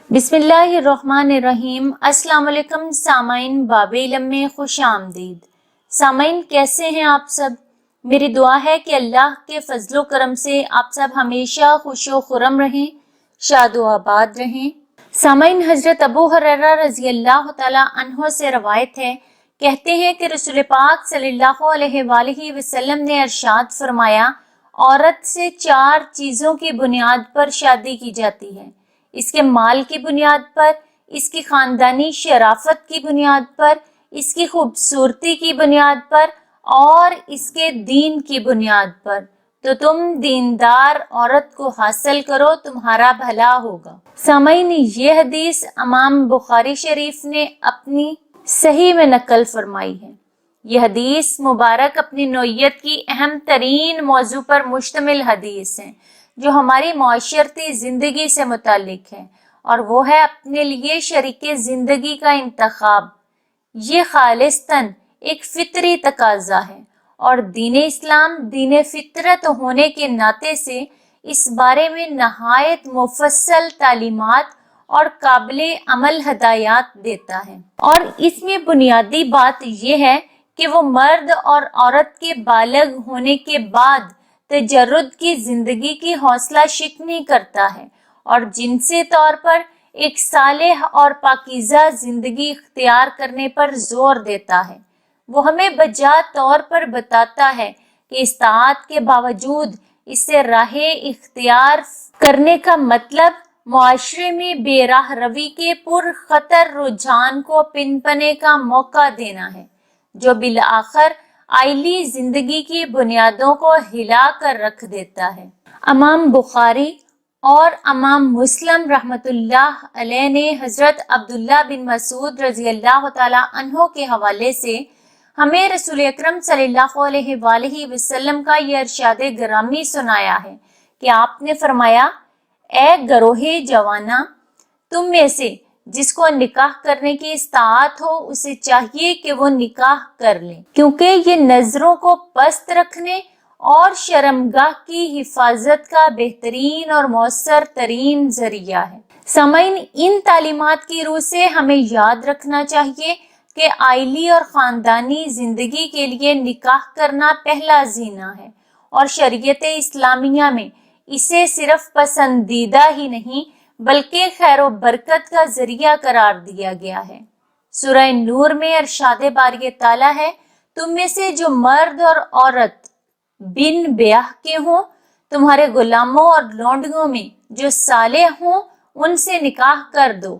बिस्मिल्लाहिर्रहमानिर्रहीम। अस्सलाम वालेकुम सामाइन, बाबे इल्म में खुश आमदीद। सामाइन, कैसे हैं आप सब? मेरी दुआ है कि अल्लाह के फजलो करम से आप सब हमेशा खुशो खुरम रहें, शादो आबाद रहें। सामाइन, हजरत अबू हुरैरा रज़ी अल्लाह तआला अन्हो से रवायत है, कहते हैं कि रसूल पाक सल्लल्लाहु अलैहि वसल्लम ने इरशाद फरमाया, औरत से 4 चीज़ों की बुनियाद पर शादी की जाती है। इसके माल की बुनियाद पर, इसकी खानदानी शराफत की बुनियाद पर, इसकी खूबसूरती की बुनियाद पर और इसके दीन की बुनियाद पर। तो तुम दीनदार औरत को हासिल करो, तुम्हारा भला होगा। सामाईन, ये हदीस इमाम बुखारी शरीफ ने अपनी सही में नकल फरमाई है। यह हदीस मुबारक अपनी नौइयत की अहम तरीन मौजू पर मुश्तमिल हदीस है, जो हमारी माशरती जिंदगी से मुतालिक है, और वो है अपने लिए शरीके जिंदगी का इंतखाब। ये खालिस्तन एक फितरी तकाजा है, और दीन इस्लाम दीन फितरत होने के नाते से इस बारे में नहायत मुफस्सल तालीमात और काबिले अमल हदायत देता है। और इसमें बुनियादी बात यह है कि वो मर्द और औरत के बालग होने के बाद तजर्रुद की जिंदगी की हौसला शिकनी करता है और जिनसी तौर पर एक सालेह और पाकीज़ा जिंदगी इख्तियार करने पर जोर देता है। वो हमें बजा तौर पर बताता है कि इस्ताअत के बावजूद इससे राहे इख्तियार करने का मतलब मुआशरे में बेराह रवी के पुरखतर रुझान को पिनपने का मौका देना है, जो बिल आखिर आइली जिंदगी की बुनियादों को हिला कर रख देता है। इमाम बुखारी और इमाम मुस्लिम रहमतुल्लाह अलैह ने हजरत अब्दुल्ला बिन मसूद रजी अल्लाह तआला अन्हो के हवाले से हमें रसूल अकरम सल्लल्लाहु अलैहि वसल्लम का यह इरशाद गिरामी सुनाया है कि आपने फरमाया, ए गरोहे जवाना, तुम में से जिसको निकाह करने की इस्ताअत हो उसे चाहिए कि वो निकाह कर ले, क्योंकि ये नजरों को पस्त रखने और शर्मगाह की हिफाजत का बेहतरीन और मौसर तरीन जरिया है। सामाईन, इन तालीमात की रूह से हमें याद रखना चाहिए कि आइली और खानदानी जिंदगी के लिए निकाह करना पहला जीना है, और शरीयत इस्लामिया में इसे सिर्फ पसंदीदा ही नहीं बल्कि खैर व बरकत का जरिया करार दिया गया है। सूरह नूर में इरशाद बारी ताला है, तुम में से जो मर्द और औरत बिन ब्याह के हों, तुम्हारे गुलामों और लौंडियों में जो साले हों, उनसे निकाह कर दो।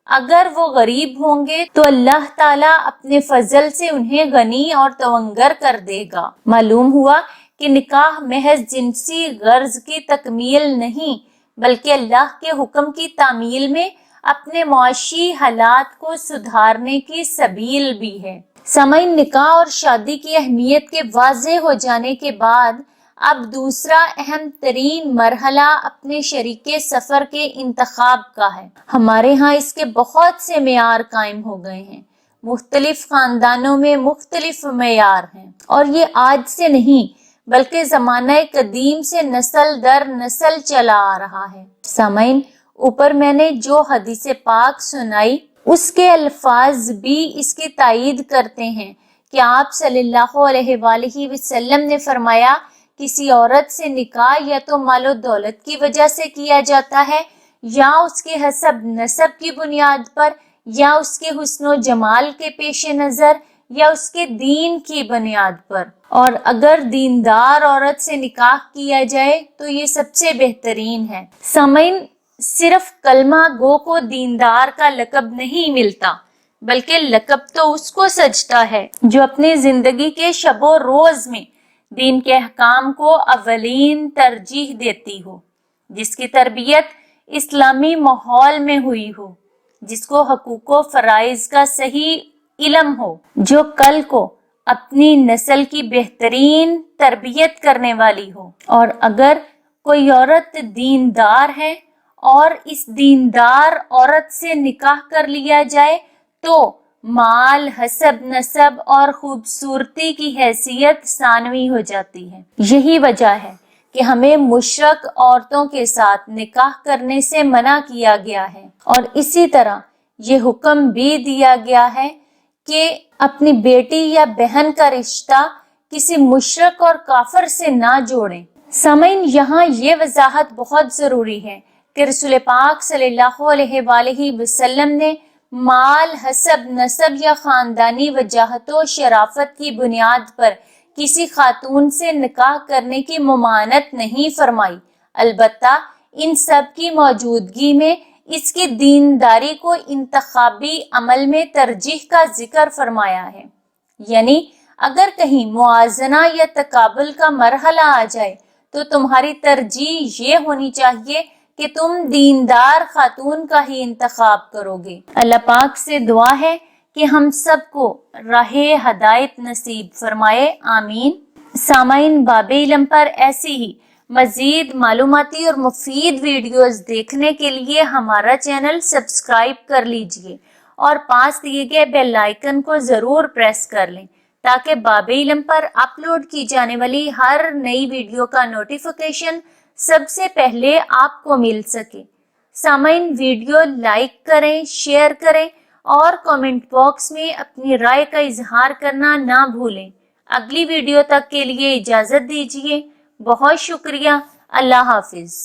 अगर वो गरीब होंगे तो अल्लाह ताला अपने फजल से उन्हें गनी और तवंगर कर देगा। मालूम हुआ कि निकाह महज जिनसी गर्ज की तकमील नहीं बल्कि अल्लाह के हुक्म की तामील में अपने मुआशी हालात को सुधारने की सबील भी है। सामाईन, निकाह और शादी की अहमियत के वाज़े हो जाने के बाद अब दूसरा अहम तरीन मरहला अपने शरीके सफर के इंतखाब का है। हमारे यहाँ इसके बहुत से मेयार कायम हो गए हैं। मुख्तलिफ खानदानों में मुख्तलिफ मेयार हैं, और ये आज से नहीं बल्कि जमाना कदीम से नस्ल दर नस्ल चला आ रहा है। सामाईन, ऊपर मैंने जो हदीस पाक सुनाई उसके अल्फाज भी इसकी तायीद करते हैं कि आप सल्लल्लाहु अलैहि वसल्लम ने फरमाया, किसी औरत से निकाह या तो मालो दौलत की वजह से किया जाता है, या उसके हसब नसब की बुनियाद पर, या उसके हुस्नो जमाल के पेश नजर, या उसके दीन की बुनियाद पर। और अगर दीनदार औरत से निकाह किया जाए तो ये सबसे बेहतरीन है। सामाईन, सिर्फ कलमा गो को दीनदार का लकब नहीं मिलता, बल्कि लकब तो उसको सजता है जो अपनी जिंदगी के शबो रोज में दीन के अहकाम को अवलीन तरजीह देती हो, जिसकी तरबियत इस्लामी माहौल में हुई हो, जिसको हकूको फराइज का सही इल्म हो, जो कल को अपनी नस्ल की बेहतरीन तरबियत करने वाली हो। और अगर कोई औरत दीनदार है और इस दीनदार औरत से निकाह कर लिया जाए तो माल, हसब, नसब और खूबसूरती की हैसियत सानवी हो जाती है। यही वजह है کہ ہمیں مشرک عورتوں کے ساتھ نکاح کرنے سے منع کیا گیا ہے، اور اسی طرح یہ حکم بھی دیا گیا ہے کہ اپنی بیٹی یا بہن کا رشتہ کسی مشرک اور کافر سے نہ جوڑیں۔ سامعین، یہاں یہ وضاحت بہت ضروری ہے کہ رسول پاک صلی اللہ علیہ وآلہ وسلم نے مال، حسب، نسب یا خاندانی وجاہت و شرافت کی بنیاد پر کسی خاتون سے نکاح کرنے کی ممانعت نہیں فرمائی، البتہ ان سب کی موجودگی میں اس کی دینداری کو انتخابی عمل میں ترجیح کا ذکر فرمایا ہے۔ یعنی اگر کہیں موازنہ یا تقابل کا مرحلہ آ جائے تو تمہاری ترجیح یہ ہونی چاہیے کہ تم دیندار خاتون کا ہی انتخاب کرو گے۔ اللہ پاک سے دعا ہے کہ ہم سب کو راہ ہدایت نصیب فرمائے، آمین۔ سامعین، باب علم پر ایسی ہی مزید معلوماتی اور مفید ویڈیوز دیکھنے کے لیے ہمارا چینل سبسکرائب کر لیجئے اور پاس دیے گئے بیل آئیکن کو ضرور پریس کر لیں تاکہ باب علم پر اپلوڈ کی جانے والی ہر نئی ویڈیو کا نوٹیفیکیشن سب سے پہلے آپ کو مل سکے۔ سامعین، ویڈیو لائک کریں، شیئر کریں اور کامنٹ باکس میں اپنی رائے کا اظہار کرنا نہ بھولیں۔ اگلی ویڈیو تک کے لیے اجازت دیجیے۔ بہت شکریہ۔ اللہ حافظ۔